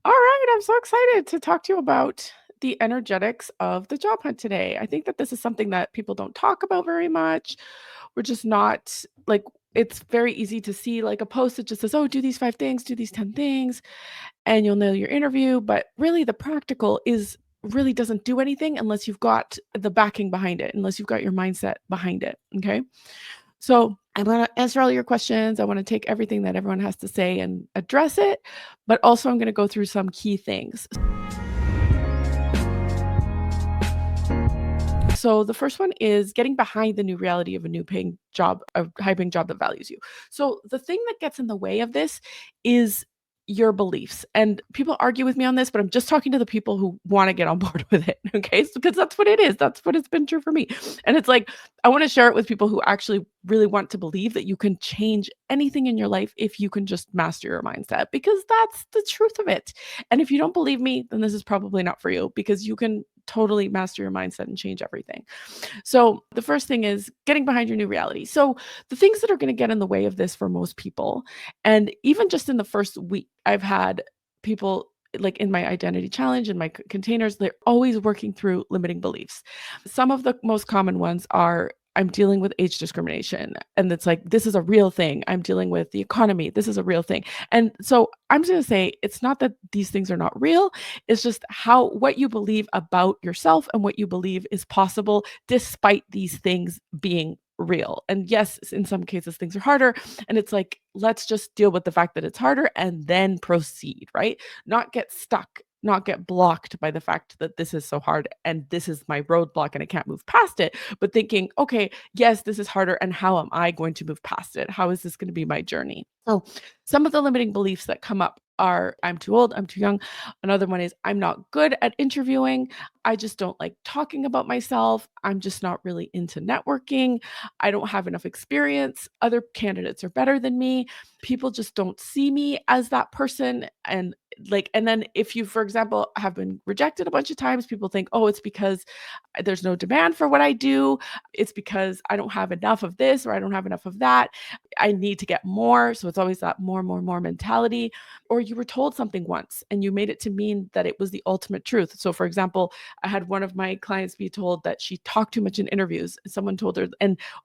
All right, I'm so excited to talk to you about the energetics of the job hunt today. I think that this is something that people don't talk about very much. We're just not like it's very easy to see like a post that just says, "Oh, do these 5 things, do these 10 things, and you'll nail your interview." But really the practical is really doesn't do anything unless you've got the backing behind it, unless you've got your mindset behind it, okay? So I want to answer all your questions. I want to take everything that everyone has to say and address it, but also I'm going to go through some key things. So the first one is getting behind the new reality of a new paying job, a high paying job that values you. So the thing that gets in the way of this is your beliefs. And people argue with me on this, but I'm just talking to the people who want to get on board with it. Okay. So, because that's what it is. That's what it's been true for me. And it's like, I want to share it with people who actually really want to believe that you can change anything in your life if you can just master your mindset, because that's the truth of it. And if you don't believe me, then this is probably not for you, because you can totally master your mindset and change everything. So, the first thing is getting behind your new reality. So, the things that are going to get in the way of this for most people, and even just in the first week, I've had people like in my identity challenge and my containers, they're always working through limiting beliefs. Some of the most common ones are I'm dealing with age discrimination. And it's like, this is a real thing. I'm dealing with the economy. This is a real thing. And so I'm just going to say it's not that these things are not real. It's just what you believe about yourself and what you believe is possible despite these things being real. And yes, in some cases things are harder, and it's like let's just deal with the fact that it's harder and then proceed, right? Not get stuck, not get blocked by the fact that this is so hard and this is my roadblock and I can't move past it, but thinking, okay, yes, this is harder, and how am I going to move past it? How is this going to be my journey? So some of the limiting beliefs that come up are I'm too old, I'm too young. Another one is I'm not good at interviewing. I just don't like talking about myself. I'm just not really into networking. I don't have enough experience. Other candidates are better than me. People just don't see me as that person. And then if you, for example, have been rejected a bunch of times, people think, oh, it's because there's no demand for what I do. It's because I don't have enough of this or I don't have enough of that. I need to get more. So it's always that more mentality. Or you were told something once and you made it to mean that it was the ultimate truth. So, for example, I had one of my clients be told that she talked too much in interviews. Someone told her,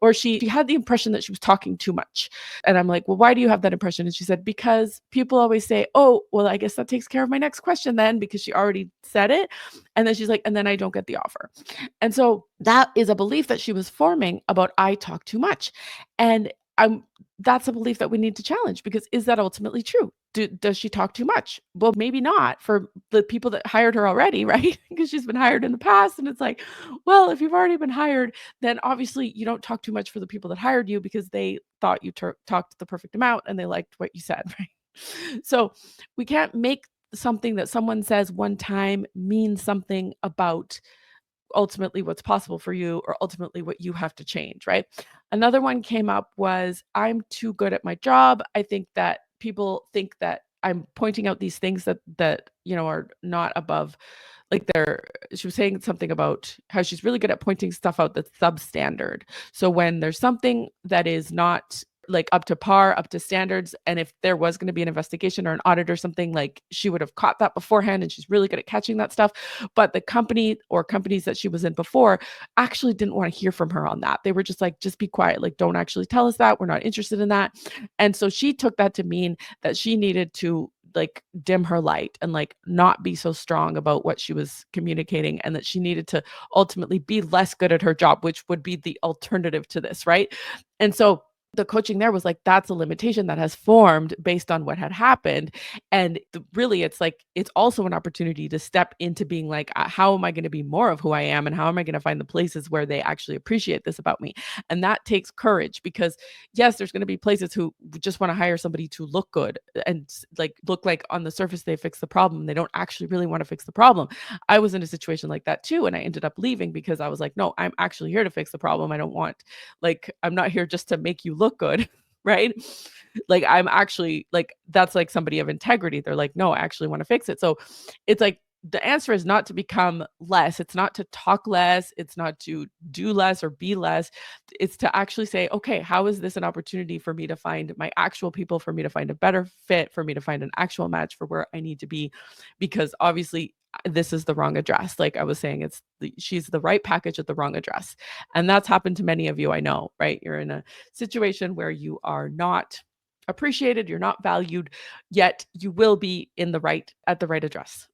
or she had the impression that she was talking too much. And I'm like, well, why do you have that impression? And she said, because people always say, oh, well, I guess that takes care of my next question then, because she already said it. And then she's like, and then I don't get the offer. And so that is a belief that she was forming about I talk too much. And that's a belief that we need to challenge, because is that ultimately true? Does she talk too much? Well, maybe not for the people that hired her already, right? Because she's been hired in the past. And it's like, well, if you've already been hired, then obviously you don't talk too much for the people that hired you because they thought you talked the perfect amount and they liked what you said, right? So we can't make something that someone says one time mean something about ultimately what's possible for you or ultimately what you have to change, right? Another one came up was I'm too good at my job. I think that people think that I'm pointing out these things that are not above, like she was saying something about how she's really good at pointing stuff out that's substandard. So when there's something that is not like up to par, up to standards, and if there was going to be an investigation or an audit or something, like she would have caught that beforehand, and she's really good at catching that stuff. But the company or companies that she was in before actually didn't want to hear from her on that. They were just like, just be quiet, like don't actually tell us that, we're not interested in that. And so she took that to mean that she needed to like dim her light and like not be so strong about what she was communicating, and that she needed to ultimately be less good at her job, which would be the alternative to this, right? And so the coaching there was like, that's a limitation that has formed based on what had happened. And really, it's like, it's also an opportunity to step into being like, how am I going to be more of who I am? And how am I going to find the places where they actually appreciate this about me? And that takes courage, because yes, there's going to be places who just want to hire somebody to look good and like look like on the surface they fix the problem. They don't actually really want to fix the problem. I was in a situation like that too. And I ended up leaving because I was like, no, I'm actually here to fix the problem. I don't want, like, I'm not here just to make you look good, right? Like, I'm actually like, that's like somebody of integrity. They're like, no, I actually want to fix it. So it's like, the answer is not to become less. It's not to talk less. It's not to do less or be less. It's to actually say, okay, how is this an opportunity for me to find my actual people, for me to find a better fit, for me to find an actual match for where I need to be? Because obviously, this is the wrong address. Like I was saying, she's the right package at the wrong address. And that's happened to many of you, I know, right? You're in a situation where you are not appreciated, you're not valued, yet you will be at the right address.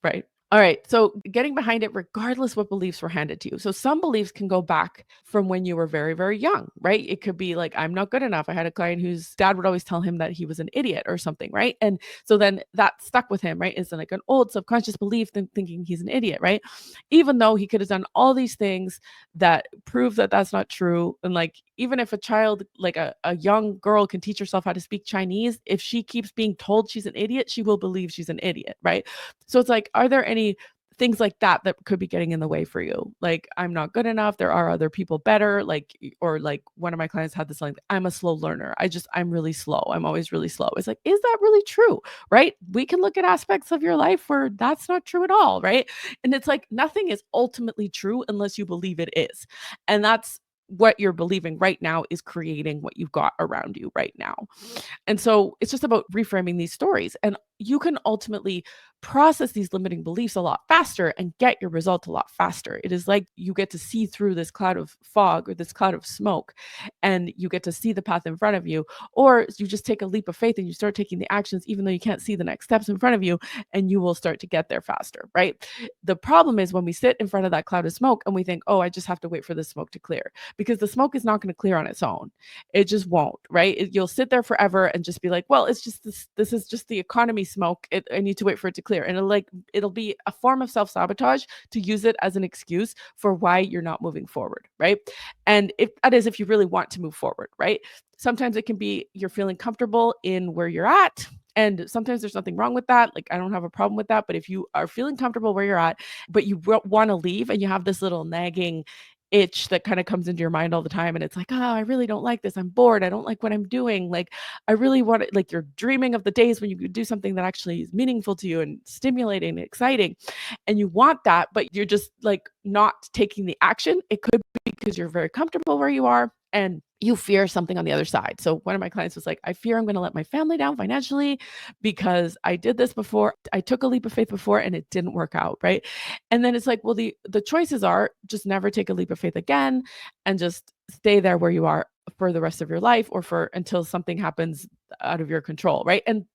Right. All right. So getting behind it, regardless what beliefs were handed to you. So some beliefs can go back from when you were very, very young, right? It could be like, I'm not good enough. I had a client whose dad would always tell him that he was an idiot or something, right? And so then that stuck with him, right? It's like an old subconscious belief thinking he's an idiot, right? Even though he could have done all these things that prove that that's not true. And like, even if a child, like a young girl can teach herself how to speak Chinese, if she keeps being told she's an idiot, she will believe she's an idiot, right? So it's like, are there any things like that that could be getting in the way for you? Like, I'm not good enough. There are other people better. Like, or like one of my clients had this like, I'm a slow learner. I'm really slow. I'm always really slow. It's like, is that really true? Right? We can look at aspects of your life where that's not true at all. Right. And it's like, nothing is ultimately true unless you believe it is. And that's what you're believing right now is creating what you've got around you right now. And so it's just about reframing these stories. And you can ultimately process these limiting beliefs a lot faster and get your result a lot faster. It is like you get to see through this cloud of fog or this cloud of smoke, and you get to see the path in front of you. Or you just take a leap of faith and you start taking the actions, even though you can't see the next steps in front of you, and you will start to get there faster, right? The problem is when we sit in front of that cloud of smoke and we think, oh, I just have to wait for the smoke to clear, because the smoke is not going to clear on its own. It just won't, right? You'll sit there forever and just be like, well, it's just this is just the economy smoke. I need to wait for it to clear. And it'll be a form of self-sabotage to use it as an excuse for why you're not moving forward, right? And if you really want to move forward, right? Sometimes it can be you're feeling comfortable in where you're at. And sometimes there's nothing wrong with that. Like, I don't have a problem with that. But if you are feeling comfortable where you're at, but you want to leave and you have this little nagging itch that kind of comes into your mind all the time, and it's like, oh, I really don't like this, I'm bored, I don't like what I'm doing, like I really want it, like you're dreaming of the days when you could do something that actually is meaningful to you and stimulating and exciting, and you want that, but you're just like not taking the action. It could be because you're very comfortable where you are and you fear something on the other side. So one of my clients was like, I fear I'm going to let my family down financially because I did this before. I took a leap of faith before and it didn't work out, right? And then it's like, well, the choices are just never take a leap of faith again and just stay there where you are for the rest of your life, or for until something happens out of your control, right? And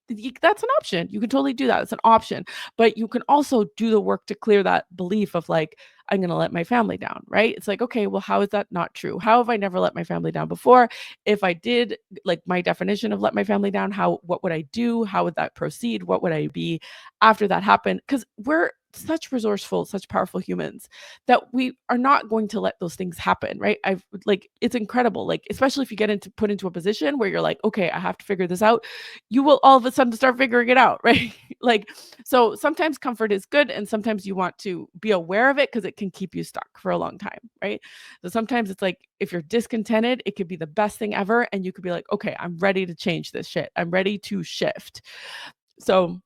that's an option. You can totally do that. It's an option. But you can also do the work to clear that belief of like, I'm going to let my family down, right? It's like, okay, well, how is that not true? How have I never let my family down before? If I did, like my definition of let my family down, what would I do? How would that proceed? What would I be after that happened? Because we're such resourceful, such powerful humans that we are not going to let those things happen, right? It's incredible. Like, especially if you get put into a position where you're like, okay, I have to figure this out, you will all of a sudden start figuring it out, right? Like, so sometimes comfort is good, and sometimes you want to be aware of it because it can keep you stuck for a long time, right? So sometimes it's like, if you're discontented, it could be the best thing ever, and you could be like, okay, I'm ready to change this shit. I'm ready to shift. So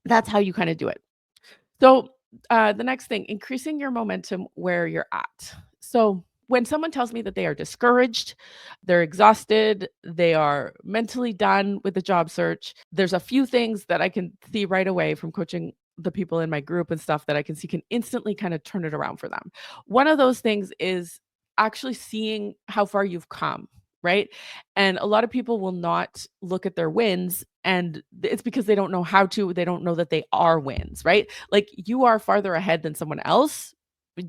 that's how you kind of do it. So the next thing, increasing your momentum where you're at. So when someone tells me that they are discouraged, they're exhausted, they are mentally done with the job search, there's a few things that I can see right away from coaching the people in my group and stuff that I can see can instantly kind of turn it around for them. One of those things is actually seeing how far you've come, right? And a lot of people will not look at their wins, and it's because they don't know how to, they don't know that they are wins, right? Like, you are farther ahead than someone else.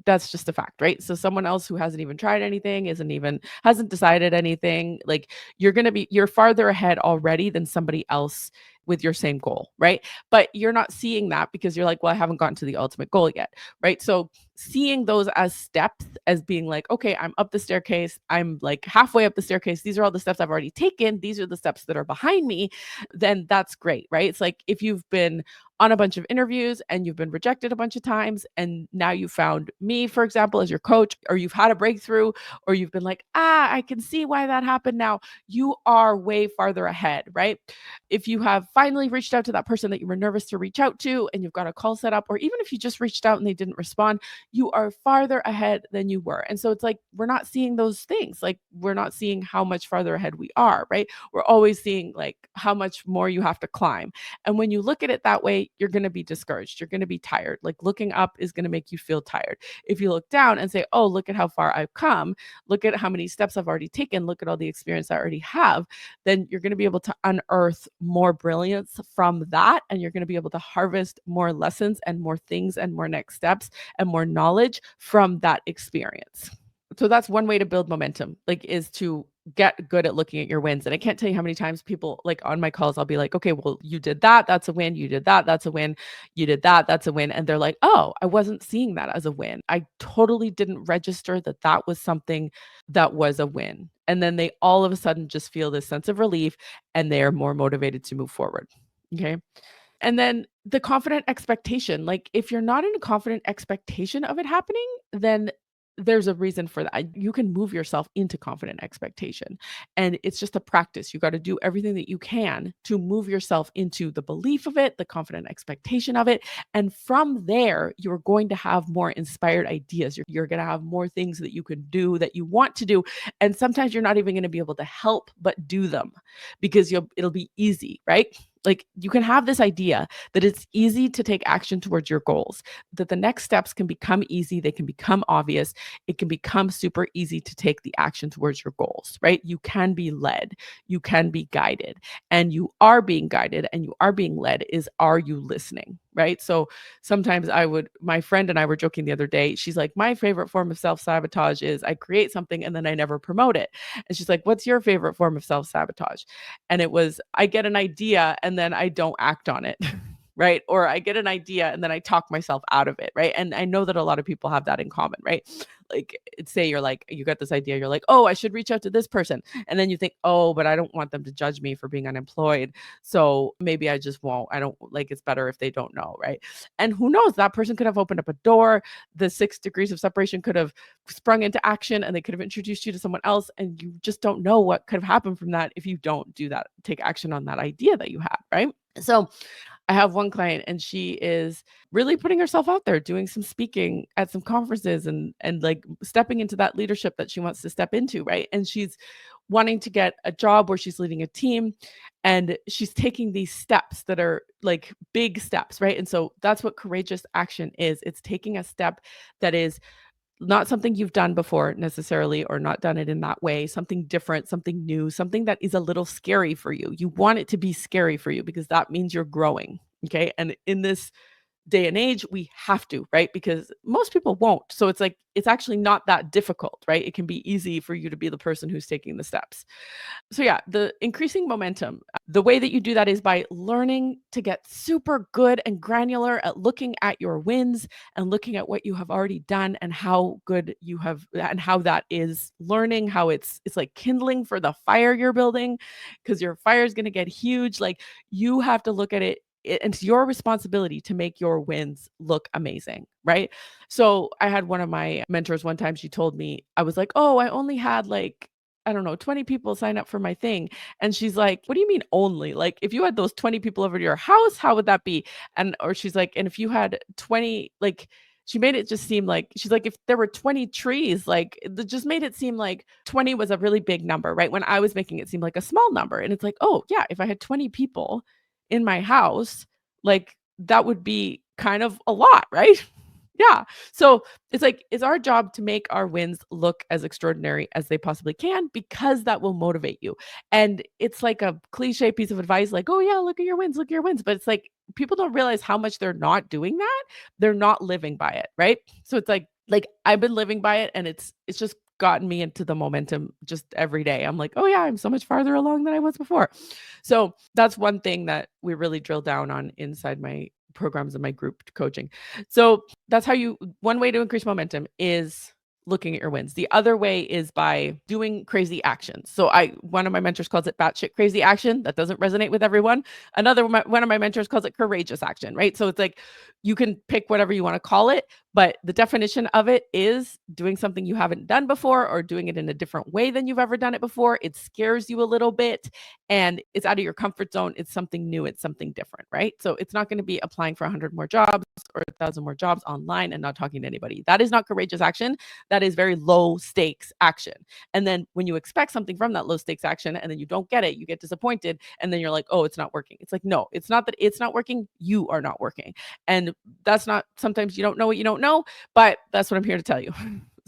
That's just a fact, right? So someone else who hasn't even tried anything, hasn't decided anything, like you're farther ahead already than somebody else with your same goal, right? But you're not seeing that because you're like, well, I haven't gotten to the ultimate goal yet, right? So seeing those as steps, as being like, okay, I'm up the staircase, I'm like halfway up the staircase, these are all the steps I've already taken, these are the steps that are behind me, then that's great, right? It's like if you've been on a bunch of interviews and you've been rejected a bunch of times, and now you found me, for example, as your coach, or you've had a breakthrough, or you've been like, I can see why that happened now, you are way farther ahead, right? If you have finally reached out to that person that you were nervous to reach out to and you've got a call set up, or even if you just reached out and they didn't respond, you are farther ahead than you were. And so it's like, we're not seeing those things. Like, we're not seeing how much farther ahead we are, right? We're always seeing like how much more you have to climb. And when you look at it that way, you're going to be discouraged. You're going to be tired. Like, looking up is going to make you feel tired. If you look down and say, oh, look at how far I've come, look at how many steps I've already taken, look at all the experience I already have, then you're going to be able to unearth more brilliance from that. And you're going to be able to harvest more lessons and more things and more next steps and more knowledge from that experience. So that's one way to build momentum, like, is to get good at looking at your wins. And I can't tell you how many times people, like, on my calls, I'll be like, okay, well, you did that, that's a win. You did that, that's a win. You did that, that's a win. And they're like, oh, I wasn't seeing that as a win. I totally didn't register that that was something that was a win. And then they all of a sudden just feel this sense of relief and they are more motivated to move forward. Okay. And then the confident expectation, like, if you're not in a confident expectation of it happening, then there's a reason for that. You can move yourself into confident expectation. And it's just a practice. You got to do everything that you can to move yourself into the belief of it, the confident expectation of it. And from there, you're going to have more inspired ideas. You're going to have more things that you can do that you want to do. And sometimes you're not even going to be able to help but do them because it'll be easy, right? Like, you can have this idea that it's easy to take action towards your goals, that the next steps can become easy, they can become obvious, it can become super easy to take the action towards your goals, right? You can be led, you can be guided, and you are being guided and you are being led. Are you listening? Right? So sometimes my friend and I were joking the other day. She's like, my favorite form of self-sabotage is I create something and then I never promote it. And she's like, what's your favorite form of self-sabotage? And it was, I get an idea and then I don't act on it. Right? Or I get an idea and then I talk myself out of it. Right? And I know that a lot of people have that in common, right? Like, say you're like, you got this idea, you're like, oh, I should reach out to this person. And then you think, oh, but I don't want them to judge me for being unemployed. So maybe I just won't. I don't, like, it's better if they don't know. Right? And who knows, that person could have opened up a door. The 6 degrees of separation could have sprung into action and they could have introduced you to someone else. And you just don't know what could have happened from that if you don't do that, take action on that idea that you had. Right? So I have one client and she is really putting herself out there, doing some speaking at some conferences and like stepping into that leadership that she wants to step into, right? And she's wanting to get a job where she's leading a team and she's taking these steps that are like big steps, right? And so that's what courageous action is. It's taking a step that is not something you've done before necessarily, or not done it in that way, something different, something new, something that is a little scary for you. You want it to be scary for you because that means you're growing. Okay. And in this day and age, we have to, right? Because most people won't. So it's like, it's actually not that difficult, right? It can be easy for you to be the person who's taking the steps. So yeah, the increasing momentum, the way that you do that is by learning to get super good and granular at looking at your wins and looking at what you have already done and how good you have, and how that is learning, how it's like kindling for the fire you're building, because your fire is going to get huge. Like, you have to look at it, it's your responsibility to make your wins look amazing, right? So I had one of my mentors one time, she told me, I was like, oh, I only had like, I don't know, 20 people sign up for my thing. And she's like, what do you mean only? Like, if you had those 20 people over to your house, how would that be? And, or she's like, and if you had 20, like, she made it just seem like, she's like, if there were 20 trees, like, it just made it seem like 20 was a really big number, right? When I was making it seem like a small number. And it's like, oh, yeah, if I had 20 people in my house, like, that would be kind of a lot, right? Yeah. So it's like, it's our job to make our wins look as extraordinary as they possibly can, because that will motivate you. And it's like a cliche piece of advice, like, oh yeah, look at your wins, look at your wins. But it's like, people don't realize how much they're not doing that. They're not living by it. Right. So it's like I've been living by it, and it's just gotten me into the momentum just every day. I'm like, oh yeah, I'm so much farther along than I was before. So that's one thing that we really drill down on inside my programs and my group coaching. So that's how one way to increase momentum is looking at your wins. The other way is by doing crazy actions. So one of my mentors calls it batshit crazy action. That doesn't resonate with everyone. One of my mentors calls it courageous action, right? So it's like you can pick whatever you want to call it, but the definition of it is doing something you haven't done before or doing it in a different way than you've ever done it before. It scares you a little bit and it's out of your comfort zone. It's something new. It's something different, right? So it's not going to be applying for 100 more jobs or 1,000 more jobs online and not talking to anybody. That is not courageous action. That is very low stakes action. And then when you expect something from that low stakes action and then you don't get it, you get disappointed. And then you're like, oh, it's not working. It's like, no, it's not that it's not working. You are not working. And that's not, sometimes you don't know what you don't know, but that's what I'm here to tell you.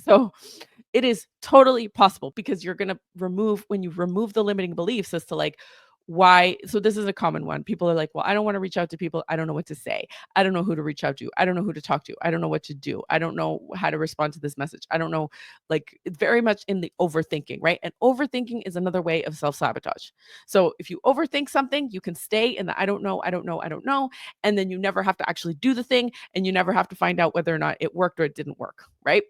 So it is totally possible because you're going to when you remove the limiting beliefs as to like, why. So this is a common one. People are like, well, I don't want to reach out to people. I don't know what to say. I don't know who to reach out to. I don't know who to talk to. I don't know what to do. I don't know how to respond to this message. I don't know. Like it's very much in the overthinking, right? And overthinking is another way of self-sabotage. So if you overthink something, you can stay in the I don't know, I don't know, I don't know. And then you never have to actually do the thing and you never have to find out whether or not it worked or it didn't work, right?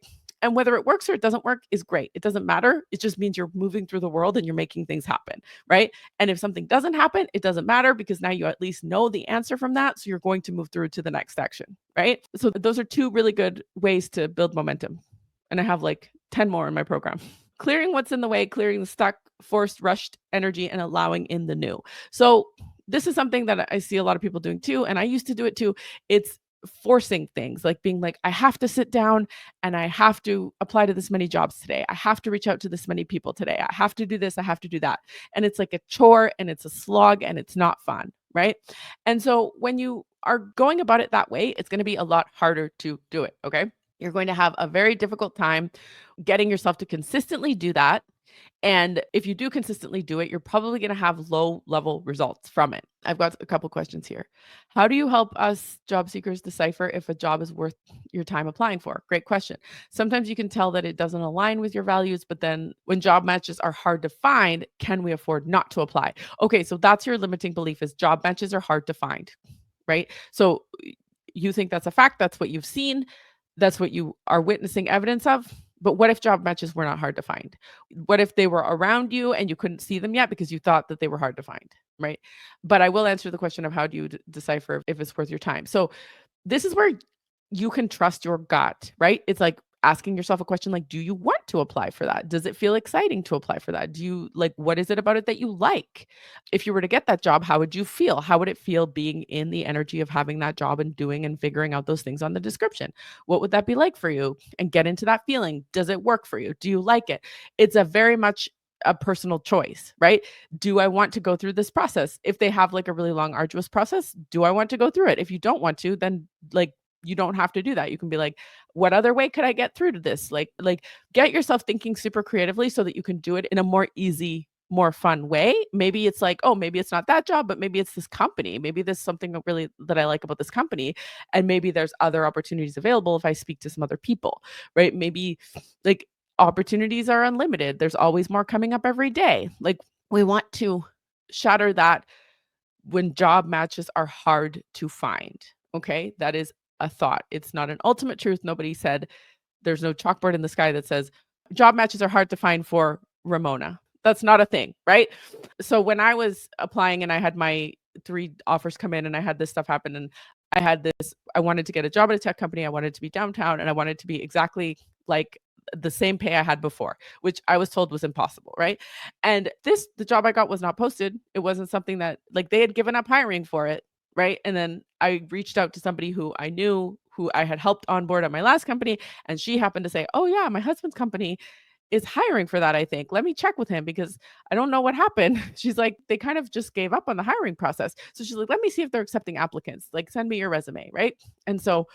And whether it works or it doesn't work is great. It doesn't matter. It just means you're moving through the world and you're making things happen, right? And if something doesn't happen, it doesn't matter because now you at least know the answer from that. So you're going to move through to the next action, right? So those are two really good ways to build momentum. And I have like 10 more in my program. Clearing what's in the way, clearing the stuck, forced, rushed energy, and allowing in the new. So this is something that I see a lot of people doing too. And I used to do it too. It's forcing things, like being like, I have to sit down and I have to apply to this many jobs today. I have to reach out to this many people today. I have to do this. I have to do that. And it's like a chore and it's a slog and it's not fun, right? And so when you are going about it that way, it's going to be a lot harder to do it. Okay. You're going to have a very difficult time getting yourself to consistently do that. And if you do consistently do it, you're probably going to have low level results from it. I've got a couple questions here. How do you help us job seekers decipher if a job is worth your time applying for? Great question. Sometimes you can tell that it doesn't align with your values, but then when job matches are hard to find, can we afford not to apply? Okay, so that's your limiting belief is job matches are hard to find, right? So you think that's a fact, that's what you've seen, that's what you are witnessing evidence of. But what if job matches were not hard to find? What if they were around you and you couldn't see them yet because you thought that they were hard to find, right? But I will answer the question of how do you decipher if it's worth your time. So this is where you can trust your gut, right? It's like asking yourself a question like, do you want to apply for that? Does it feel exciting to apply for that? Do you like, what is it about it that you like? If you were to get that job, how would you feel? How would it feel being in the energy of having that job and doing and figuring out those things on the description? What would that be like for you? And get into that feeling. Does it work for you? Do you like it? It's a very much a personal choice, right? Do I want to go through this process? If they have like a really long, arduous process, do I want to go through it? If you don't want to, then like you don't have to do that. You can be like, what other way could I get through to this? Like get yourself thinking super creatively so that you can do it in a more easy, more fun way. Maybe it's like, oh, maybe it's not that job, but maybe it's this company. Maybe there's something really that I like about this company. And maybe there's other opportunities available if I speak to some other people, right? Maybe like opportunities are unlimited. There's always more coming up every day. Like we want to shatter that when job matches are hard to find. Okay. That is a thought. It's not an ultimate truth. Nobody said there's no chalkboard in the sky that says job matches are hard to find for Ramona. That's not a thing, right? So when I was applying and I had my 3 offers come in and I had this stuff happen and I wanted to get a job at a tech company. I wanted to be downtown and I wanted to be exactly like the same pay I had before, which I was told was impossible, right? And the job I got was not posted. It wasn't something that like they had given up hiring for it, right? And then I reached out to somebody who I knew who I had helped onboard at my last company, and she happened to say, "Oh yeah, my husband's company is hiring for that, I think. Let me check with him because I don't know what happened." She's like, "They kind of just gave up on the hiring process." So she's like, "Let me see if they're accepting applicants. Like send me your resume," right? And so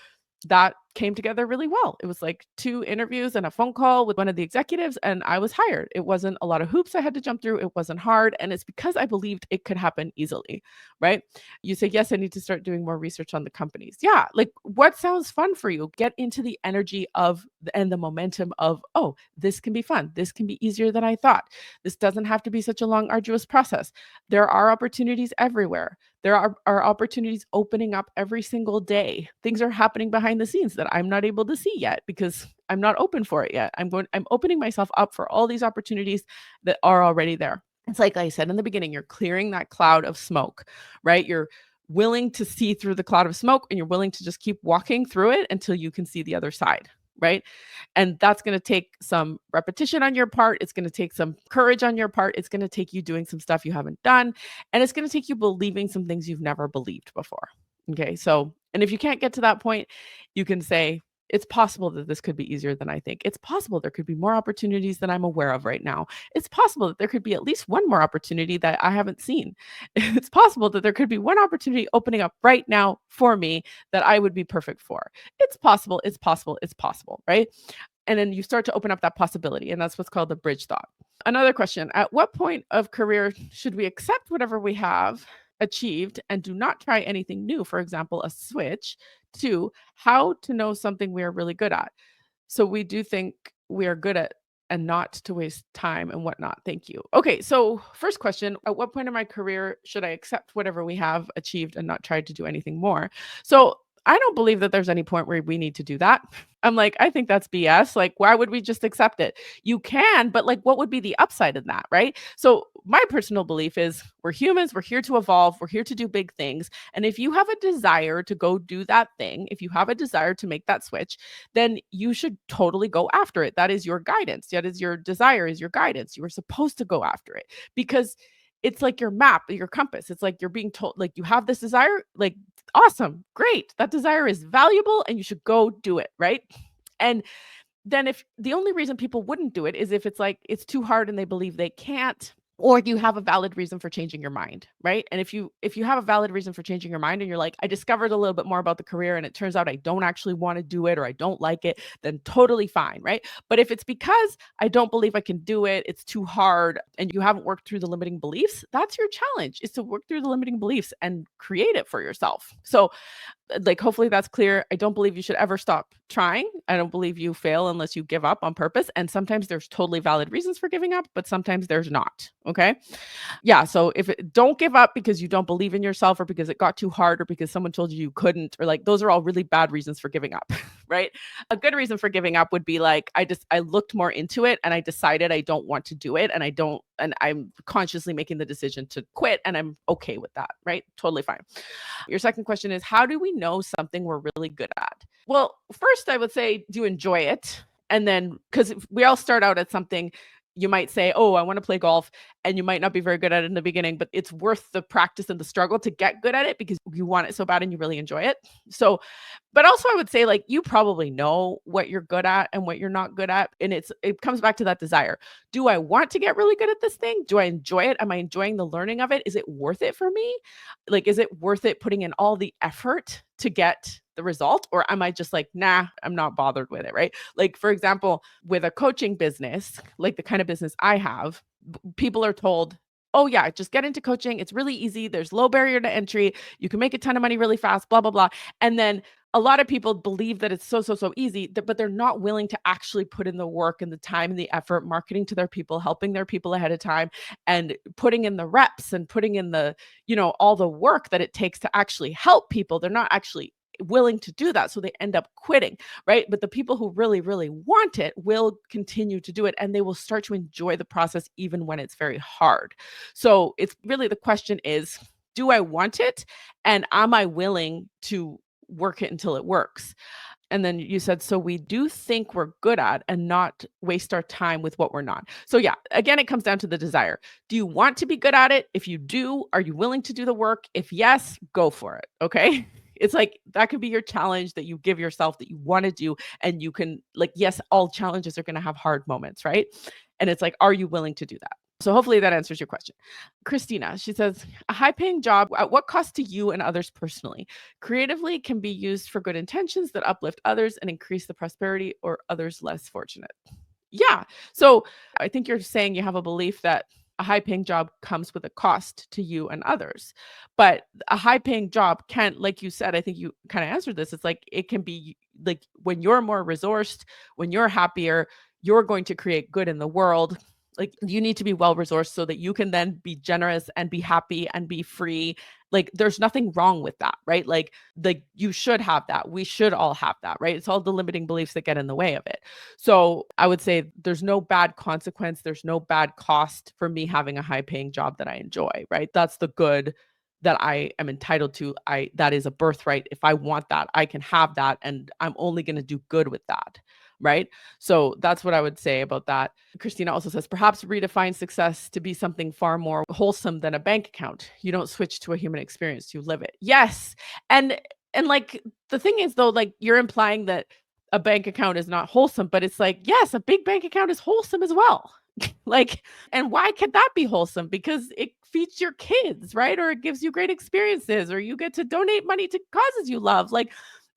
that came together really well. It was like 2 interviews and a phone call with one of the executives, and I was hired. It wasn't a lot of hoops I had to jump through. It wasn't hard. And it's because I believed it could happen easily, right? You say, yes, I need to start doing more research on the companies. Yeah. Like what sounds fun for you? Get into the energy of and the momentum of, oh, this can be fun. This can be easier than I thought. This doesn't have to be such a long, arduous process. There are opportunities everywhere. There are opportunities opening up every single day. Things are happening behind the scenes that I'm not able to see yet because I'm not open for it yet. I'm opening myself up for all these opportunities that are already there. It's like I said in the beginning, you're clearing that cloud of smoke, right? You're willing to see through the cloud of smoke and you're willing to just keep walking through it until you can see the other side, right? And that's going to take some repetition on your part. It's going to take some courage on your part. It's going to take you doing some stuff you haven't done. And it's going to take you believing some things you've never believed before. Okay. So, and if you can't get to that point, you can say, it's possible that this could be easier than I think. It's possible there could be more opportunities than I'm aware of right now. It's possible that there could be at least one more opportunity that I haven't seen. It's possible that there could be one opportunity opening up right now for me that I would be perfect for. It's possible, it's possible, it's possible, right? And then you start to open up that possibility. And that's what's called the bridge thought. Another question: at what point of career should we accept whatever we have achieved and do not try anything new? For example, a switch to how to know something we are really good at. So we do think we are good at and not to waste time and whatnot. Thank you. Okay, so first question: at what point in my career should I accept whatever we have achieved and not try to do anything more? So I don't believe that there's any point where we need to do that. I'm like, I think that's BS. Like, why would we just accept it? You can, but like, what would be the upside in that, right? So my personal belief is we're humans, we're here to evolve, we're here to do big things. And if you have a desire to go do that thing, if you have a desire to make that switch, then you should totally go after it. That is your guidance. That is your desire, is your guidance. You are supposed to go after it because it's like your map, your compass. It's like you're being told, like, you have this desire, like, awesome, great. That desire is valuable and you should go do it, right? And then if the only reason people wouldn't do it is if it's like it's too hard and they believe they can't, or you have a valid reason for changing your mind, right? And if you have a valid reason for changing your mind and you're like, I discovered a little bit more about the career and it turns out I don't actually want to do it or I don't like it, then totally fine, right? But if it's because I don't believe I can do it, it's too hard, and you haven't worked through the limiting beliefs, that's your challenge, is to work through the limiting beliefs and create it for yourself. So like, hopefully that's clear. I don't believe you should ever stop trying. I don't believe you fail unless you give up on purpose. And sometimes there's totally valid reasons for giving up, but sometimes there's not. Okay. Yeah. So don't give up because you don't believe in yourself or because it got too hard or because someone told you couldn't, or like, those are all really bad reasons for giving up. Right. A good reason for giving up would be like, I looked more into it and I decided I don't want to do it. And I'm consciously making the decision to quit and I'm okay with that. Right. Totally fine. Your second question is, how do we know something we're really good at? Well, first I would say, do you enjoy it? And then, because we all start out at something, you might say, oh, I want to play golf. And you might not be very good at it in the beginning, but it's worth the practice and the struggle to get good at it because you want it so bad and you really enjoy it. So, but also I would say, like, you probably know what you're good at and what you're not good at. And it comes back to that desire. Do I want to get really good at this thing? Do I enjoy it? Am I enjoying the learning of it? Is it worth it for me? Like, is it worth it putting in all the effort to get the result? Or am I just like, nah, I'm not bothered with it, right? Like, for example, with a coaching business, like the kind of business I have, people are told, oh yeah, just get into coaching. It's really easy. There's low barrier to entry. You can make a ton of money really fast, blah, blah, blah. And then a lot of people believe that it's so easy, but they're not willing to actually put in the work and the time and the effort, marketing to their people, helping their people ahead of time, and putting in the reps and putting in the, all the work that it takes to actually help people. They're not actually willing to do that. So they end up quitting, right? But the people who really, really want it will continue to do it and they will start to enjoy the process even when it's very hard. So it's really, the question is, do I want it? And am I willing to work it until it works? And then you said, so we do think we're good at and not waste our time with what we're not. So yeah, again, it comes down to the desire. Do you want to be good at it? If you do, are you willing to do the work? If yes, go for it. Okay. It's like, that could be your challenge that you give yourself that you want to do. And you can, like, yes, all challenges are going to have hard moments, right? And it's like, are you willing to do that? So hopefully that answers your question. Christina, she says, a high-paying job at what cost to you and others personally? Creatively can be used for good intentions that uplift others and increase the prosperity or others less fortunate. Yeah. So I think you're saying you have a belief that a high-paying job comes with a cost to you and others. But a high-paying job can't, like you said, I think you kind of answered this. It's like, it can be like, when you're more resourced, when you're happier, you're going to create good in the world. Like, you need to be well resourced so that you can then be generous and be happy and be free Like there's nothing wrong with that, right? Like you should have that. We should all have that, right? It's all the limiting beliefs that get in the way of it. So I would say there's no bad consequence. There's no bad cost for me having a high paying job that I enjoy, right? That's the good that I am entitled to. That is a birthright. If I want that, I can have that, and I'm only going to do good with that, right? So that's what I would say about that. Christina also says, perhaps redefine success to be something far more wholesome than a bank account. You don't switch to a human experience, you live it. Yes. And like the thing is though, like you're implying that a bank account is not wholesome, but it's like, yes, a big bank account is wholesome as well. Like, and why could that be wholesome? Because it feeds your kids, right? Or it gives you great experiences, or you get to donate money to causes you love. Like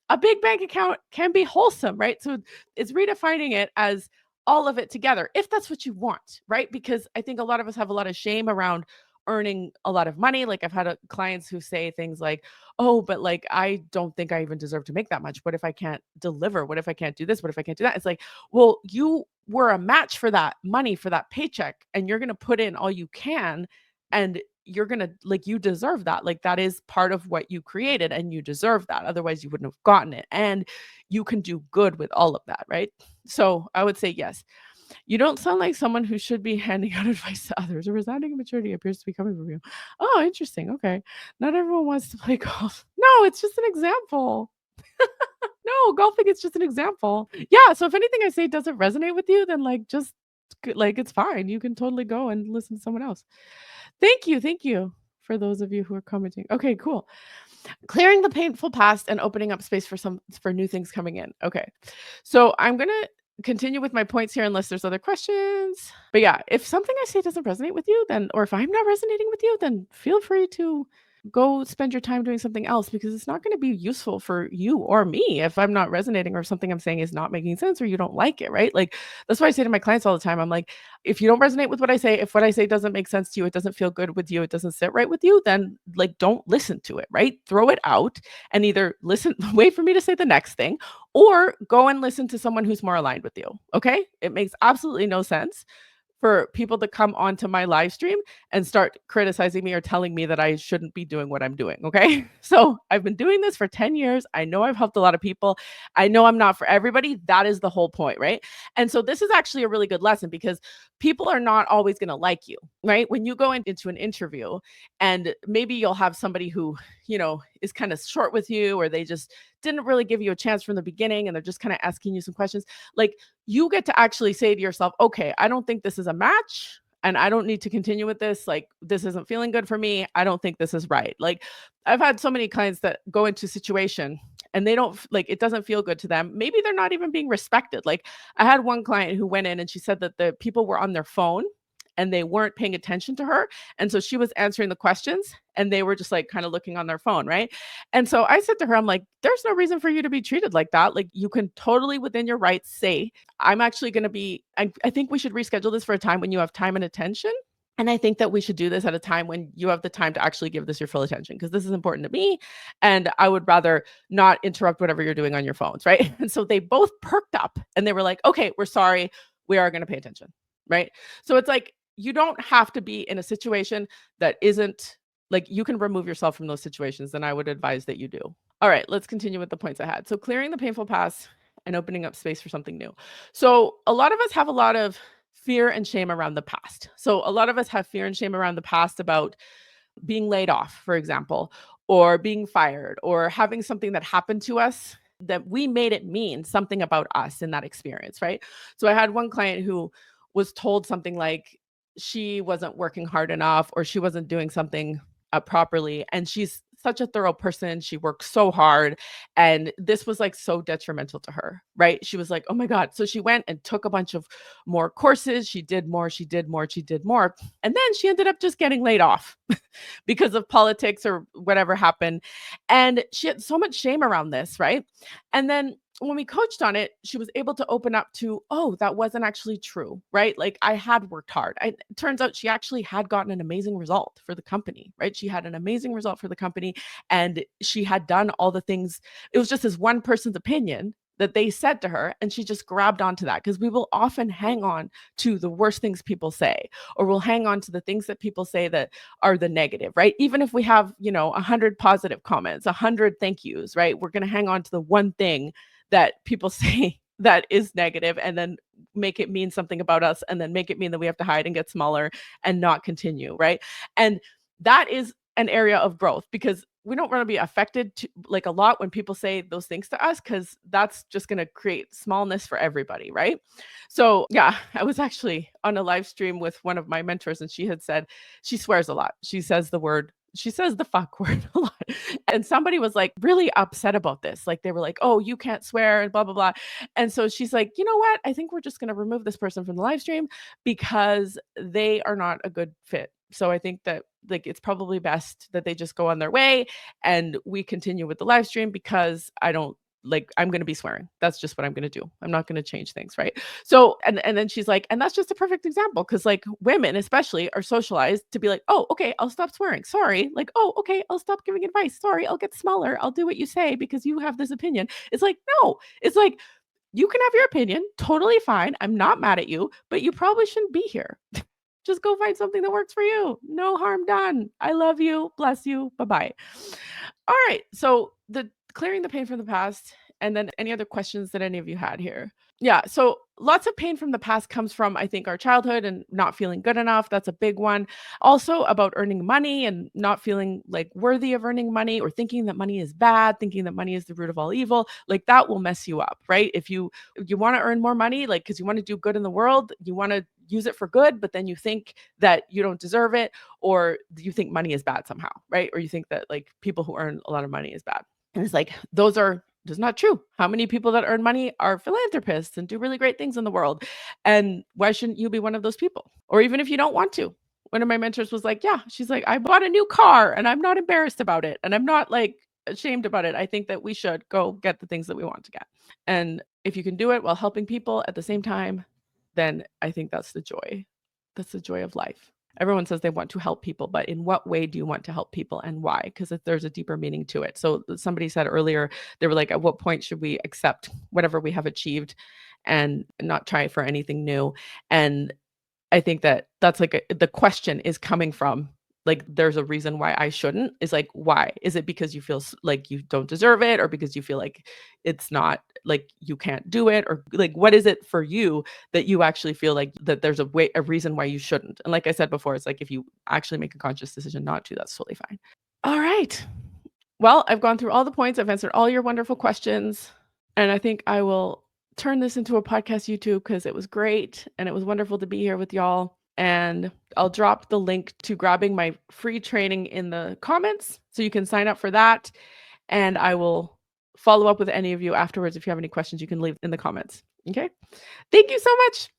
a big bank account can be wholesome, right? So it's redefining it as all of it together, if that's what you want, right? Because I think a lot of us have a lot of shame around earning a lot of money. Like I've had clients who say things like, oh, but like, I don't think I even deserve to make that much. What if I can't deliver? What if I can't do this? What if I can't do that? It's like, well, you were a match for that money, for that paycheck, and you're going to put in all you can. And you're going to like, you deserve that. Like that is part of what you created and you deserve that. Otherwise you wouldn't have gotten it. And you can do good with all of that. Right. So I would say, yes, you don't sound like someone who should be handing out advice to others. A resounding immaturity appears to be coming from you. Oh, interesting. Okay. Not everyone wants to play golf. No, it's just an example. No, golfing is just an example. Yeah. So if anything I say doesn't resonate with you, then like just like it's fine. You can totally go and listen to someone else. Thank you. Thank you for those of you who are commenting. Okay, cool. Clearing the painful past and opening up space for new things coming in. Okay. So I'm going to continue with my points here unless there's other questions. But yeah, if something I say doesn't resonate with you, then or if I'm not resonating with you, then feel free to go spend your time doing something else because it's not going to be useful for you or me if I'm not resonating or something I'm saying is not making sense or you don't like it, right? Like that's why I say to my clients all the time, I'm like, if you don't resonate with what I say, if what I say doesn't make sense to you, it doesn't feel good with you, it doesn't sit right with you, then like don't listen to it, right? Throw it out and either listen, wait for me to say the next thing, or go and listen to someone who's more aligned with you. Okay. It makes absolutely no sense for people to come onto my live stream and start criticizing me or telling me that I shouldn't be doing what I'm doing. Okay. So I've been doing this for 10 years. I know I've helped a lot of people. I know I'm not for everybody. That is the whole point. Right. And so this is actually a really good lesson because people are not always going to like you. Right. When you go into an interview and maybe you'll have somebody who, is kind of short with you or they just didn't really give you a chance from the beginning and they're just kind of asking you some questions. Like you get to actually say to yourself, okay, I don't think this is a match and I don't need to continue with this. Like, this isn't feeling good for me. I don't think this is right. Like, I've had so many clients that go into a situation and they don't like, it doesn't feel good to them. Maybe they're not even being respected. Like, I had one client who went in and she said that the people were on their phone and they weren't paying attention to her. And so she was answering the questions and they were just like kind of looking on their phone. Right. And so I said to her, I'm like, there's no reason for you to be treated like that. Like you can totally within your rights say, I'm actually going to be, I think we should reschedule this for a time when you have time and attention. And I think that we should do this at a time when you have the time to actually give this your full attention because this is important to me. And I would rather not interrupt whatever you're doing on your phones. Right. And so they both perked up and they were like, okay, we're sorry. We are going to pay attention. Right. So it's like, you don't have to be in a situation that isn't like you can remove yourself from those situations. And I would advise that you do. All right, let's continue with the points I had. So clearing the painful past and opening up space for something new. So a lot of us have a lot of fear and shame around the past. So a lot of us have fear and shame around the past about being laid off, for example, or being fired or having something that happened to us that we made it mean something about us in that experience, right? So I had one client who was told something like she wasn't working hard enough or she wasn't doing something properly. And she's such a thorough person. She works so hard. And this was like so detrimental to her, right? She was like, oh my God. So she went and took a bunch of more courses. She did more, she did more, she did more. And then she ended up just getting laid off because of politics or whatever happened. And she had so much shame around this, right? And then when we coached on it, she was able to open up to, oh, that wasn't actually true, right? Like I had worked hard. It turns out she actually had gotten an amazing result for the company, right? She had an amazing result for the company and she had done all the things. It was just this one person's opinion that they said to her, and she just grabbed onto that, because we will often hang on to the worst things people say, or we'll hang on to the things that people say that are the negative, right? Even if we have, 100 positive comments, 100 thank yous, right? We're going to hang on to the one thing that people say that is negative, and then make it mean something about us, and then make it mean that we have to hide and get smaller and not continue, right? And that is an area of growth, because we don't want to be affected like a lot when people say those things to us, because that's just going to create smallness for everybody, right? So yeah, I was actually on a live stream with one of my mentors, and she had said she swears a lot. She says the fuck word a lot. And somebody was like really upset about this. Like they were like, oh, you can't swear and blah, blah, blah. And so she's like, you know what? I think we're just going to remove this person from the live stream, because they are not a good fit. So I think that like it's probably best that they just go on their way, and we continue with the live stream, because I'm going to be swearing. That's just what I'm going to do. I'm not going to change things, right? So and then she's like, and that's just a perfect example, because like women especially are socialized to be like, oh, okay, I'll stop swearing. Sorry. Like, oh, okay, I'll stop giving advice. Sorry, I'll get smaller. I'll do what you say because you have this opinion. It's like, no, it's like, you can have your opinion, totally fine. I'm not mad at you, but you probably shouldn't be here. Just go find something that works for you. No harm done. I love you. Bless you. Bye-bye. All right. So the clearing the pain from the past, and then any other questions that any of you had here. Yeah. So lots of pain from the past comes from, I think, our childhood and not feeling good enough. That's a big one. Also about earning money and not feeling like worthy of earning money, or thinking that money is bad, thinking that money is the root of all evil. Like that will mess you up, right? If you want to earn more money, like because you want to do good in the world, you want to use it for good, but then you think that you don't deserve it, or you think money is bad somehow, right? Or you think that like people who earn a lot of money is bad. And it's like, that's not true. How many people that earn money are philanthropists and do really great things in the world? And why shouldn't you be one of those people? Or even if you don't want to. One of my mentors was like, yeah, she's like, I bought a new car and I'm not embarrassed about it. And I'm not like ashamed about it. I think that we should go get the things that we want to get. And if you can do it while helping people at the same time, then I think that's the joy. That's the joy of life. Everyone says they want to help people, but in what way do you want to help people, and why? Because there's a deeper meaning to it. So somebody said earlier, they were like, at what point should we accept whatever we have achieved and not try for anything new? And I think that that's like the question is coming from, like, there's a reason why I shouldn't. Is like, why? Is it because you feel like you don't deserve it, or because you feel like it's not, like you can't do it, or like what is it for you that you actually feel like that there's a reason why you shouldn't? And like I said before, it's like if you actually make a conscious decision not to, that's totally fine. All right. Well, I've gone through all the points. I've answered all your wonderful questions, and I think I will turn this into a podcast YouTube, because it was great and it was wonderful to be here with y'all. And I'll drop the link to grabbing my free training in the comments, so you can sign up for that. And I will follow up with any of you afterwards. If you have any questions, you can leave in the comments. Okay. Thank you so much.